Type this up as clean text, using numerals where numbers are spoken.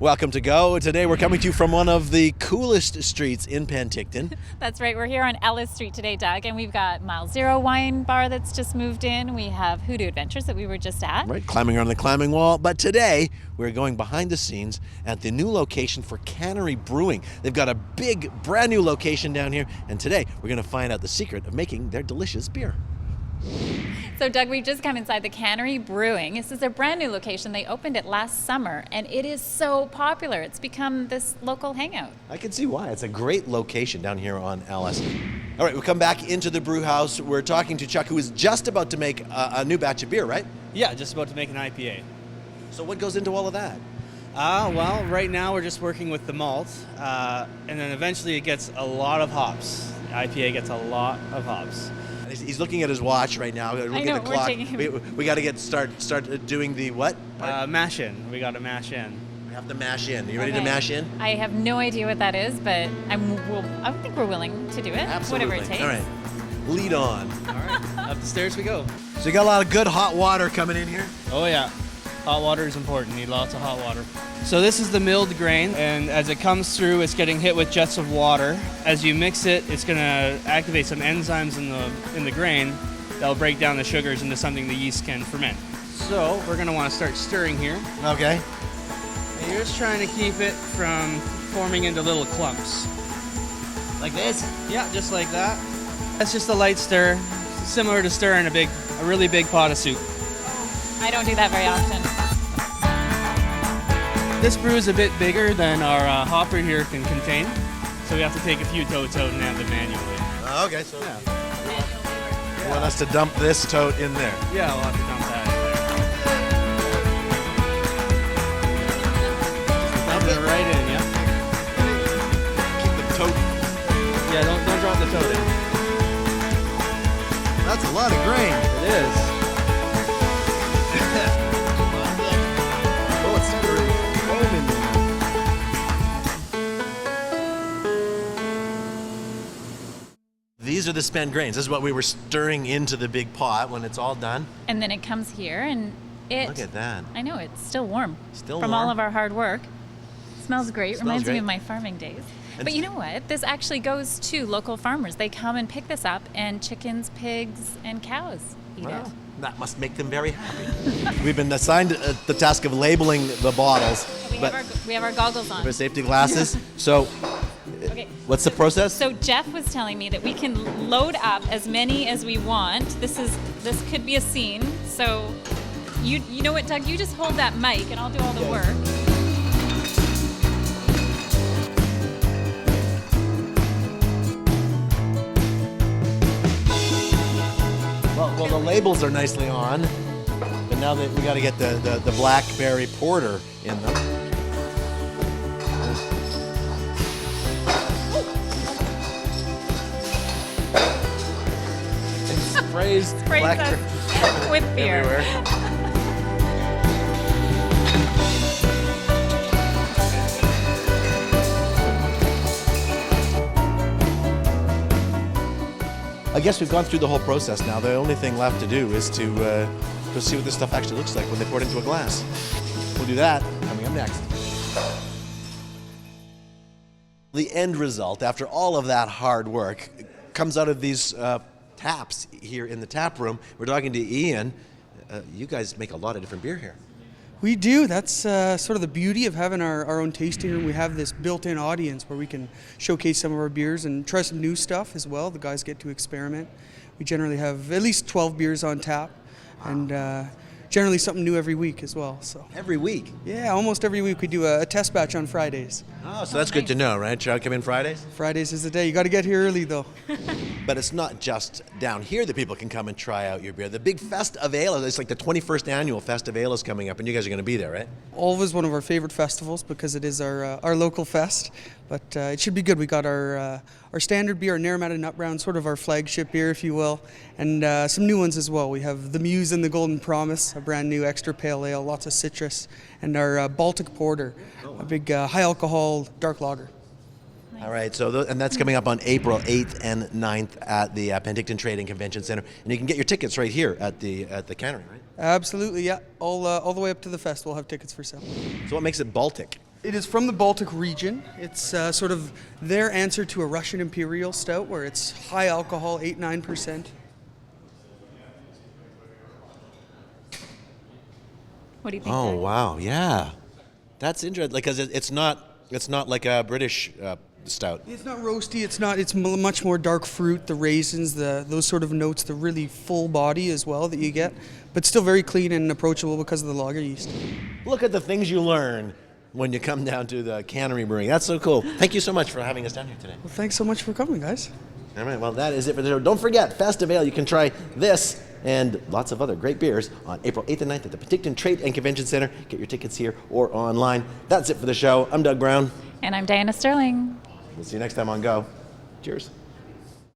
Welcome to Go. Today we're coming to you from one of the coolest streets in Penticton. That's right. We're here on Ellis Street today, Doug, and we've got Mile Zero Wine Bar that's just moved in. We have Hoodoo Adventures that we were just at. Right, climbing around the climbing wall. But today we're going behind the scenes at the new location for Cannery Brewing. They've got a big, brand new location down here, and today we're going to find out the secret of making their delicious beer. So, Doug, we've just come inside the Cannery Brewing. This is a brand new location. They opened it last summer, and it is so popular. It's become this local hangout. I can see why. It's a great location down here on Ellis. All right, we'll come back into the brew house. We're talking to Chuck, who is just about to make a new batch of beer, right? Yeah, just about to make an IPA. So what goes into all of that? Well, right now we're just working with the malt, and then eventually it gets a lot of hops. The IPA gets a lot of hops. He's looking at his watch right now. Looking at the clock. We got to start doing the what? Mash in. We got to mash in. We have to mash in. You ready to mash in? I have no idea what that is, but I think we're willing to do it. Absolutely. Whatever it takes. All right. Lead on. All right. Up the stairs we go. So you got a lot of good hot water coming in here? Oh yeah. Hot water is important. Need lots of hot water. So this is the milled grain, and as it comes through, it's getting hit with jets of water. As you mix it, it's going to activate some enzymes in the grain that'll break down the sugars into something the yeast can ferment. So we're going to want to start stirring here. Okay. And you're just trying to keep it from forming into little clumps. Like this? Yeah, just like that. That's just a light stir, similar to stirring a really big pot of soup. I don't do that very often. This brew is a bit bigger than our hopper here can contain, so we have to take a few totes out and add them manually. Okay, so you want us to dump this tote in there? Yeah, we'll have to dump that in there. Dump it right in, yeah? Keep the tote. Yeah, don't drop the tote in. That's a lot of grain. It is. Oh, it's stirring foam in there. These are the spent grains. This is what we were stirring into the big pot when it's all done. And then it comes here, and Look at that. I know, it's still warm. Still from warm. all of our hard work. Smells great. Smells Reminds great. me of my farming days. And But you know what? This actually goes to local farmers. They come and pick this up, and chickens, pigs, and cows eat it. That must make them very happy. We've been assigned the task of labeling the bottles. We have our goggles on. With safety glasses. So, Okay. what's the process? So Jeff was telling me that we can load up as many as we want. This could be a scene. So you know what, Doug? You just hold that mic, and I'll do all the work. Well, the labels are nicely on, but now that we got to get the blackberry porter in them. It sprays blackberry us with beer. everywhere. I guess we've gone through the whole process now. The only thing left to do is to see what this stuff actually looks like when they pour it into a glass. We'll do that coming up next. The end result, after all of that hard work, comes out of these taps here in the tap room. We're talking to Ian. You guys make a lot of different beer here. We do. That's sort of the beauty of having our own tasting room. We have this built-in audience where we can showcase some of our beers and try some new stuff as well. The guys get to experiment. We generally have at least 12 beers on tap, and generally something new every week as well. So Every week? yeah, almost every week we do a test batch on Fridays. Oh, so that's good to know, right? Should I come in Fridays? Fridays is the day. You got to get here early though. But it's not just down here that people can come and try out your beer. The big Fest of Ale, it's like the 21st annual Fest of Ale is coming up, and you guys are going to be there, right? Always one of our favorite festivals because it is our local fest. But it should be good. We got our standard beer, our Naramata Nut Brown, sort of our flagship beer, if you will, and some new ones as well. We have the Muse and the Golden Promise, a brand new extra pale ale, lots of citrus, and our Baltic Porter, a big high alcohol dark lager. All right, so and that's coming up on April 8th and 9th at the Penticton Trading Convention Center, and you can get your tickets right here at the Cannery, right? Absolutely, yeah. All the way up to the fest, we'll have tickets for sale. So what makes it Baltic? It is from the Baltic region. It's sort of their answer to a Russian Imperial Stout, where it's high alcohol, 8-9%. What do you think? Oh Doug? wow, yeah, that's interesting. Because it's not like a British stout. It's not roasty. It's not. It's much more dark fruit, the raisins, those sort of notes, the really full body as well that you get, but still very clean and approachable because of the lager yeast. Look at the things you learn when you come down to the Cannery Brewing. That's so cool. Thank you so much for having us down here today. Well, thanks so much for coming, guys. All right, well, that is it for the show. Don't forget, Festive Ale. You can try this and lots of other great beers on April 8th and 9th at the Penticton Trade and Convention Center. Get your tickets here or online. That's it for the show. I'm Doug Brown. And I'm Diana Stirling. We'll see you next time on Go. Cheers.